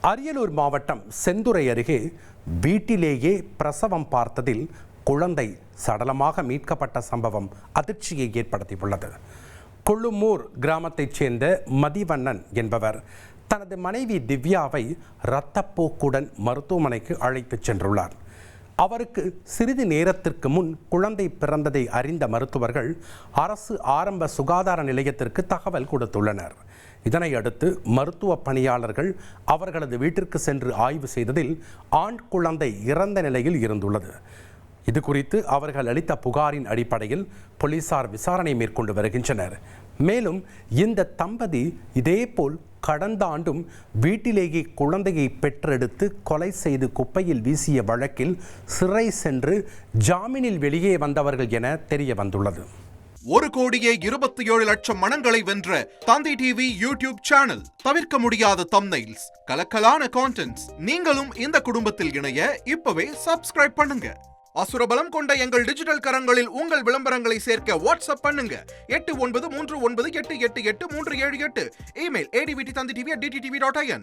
அரியலூர் மாவட்டம் செந்துறை அருகே வீட்டிலேயே பிரசவம் பார்த்ததில் குழந்தை சடலமாக மீட்கப்பட்ட சம்பவம் அதிர்ச்சியை ஏற்படுத்தியுள்ளது. கொள்ளுமூர் கிராமத்தைச் சேர்ந்த மதிவண்ணன் என்பவர் தனது மனைவி திவ்யாவை இரத்தப்போக்குடன் மருத்துவமனைக்கு அழைத்துச் சென்றுள்ளார். அவருக்கு சிறிது நேரத்திற்கு முன் குழந்தை பிறந்ததை அறிந்த மருத்துவர்கள் அரசு ஆரம்ப சுகாதார நிலையத்திற்கு தகவல் கொடுத்துள்ளனர். இதனை அடுத்து மருத்துவ பணியாளர்கள் அவர்களது வீட்டிற்கு சென்று ஆய்வு செய்ததில் ஆண் குழந்தை இறந்த நிலையில் இருந்துள்ளது. இது குறித்து அவர்கள் அளித்த புகாரின் அடிப்படையில் போலீசார் விசாரணை மேற்கொண்டு வருகின்றனர். மேலும் இந்த தம்பதி இதேபோல் கடந்த ஆண்டும் வீட்டிலேயே குழந்தையை பெற்றெடுத்து கொலை செய்து குப்பையில் வீசிய வழக்கில் சிறை சென்று ஜாமீனில் வெளியே வந்தவர்கள் என தெரிய வந்துள்ளது. 1,27,00,000 மனங்களை வென்ற தந்தி டிவி யூடியூப் சேனல். தவிர்க்க முடியாத தம்ப்நெயில்ஸ், கலக்கலான கான்டென்ட்ஸ். நீங்களும் இந்த குடும்பத்தில் இணைய இப்பவே சப்ஸ்கிரைப் பண்ணுங்க. அசுரபலம் கொண்ட எங்கள் டிஜிட்டல் கரங்களில் உங்கள் விளம்பரங்களை சேர்க்க வாட்ஸ்அப் பண்ணுங்க. 8939888838. Email advtthanditv@dttv.in.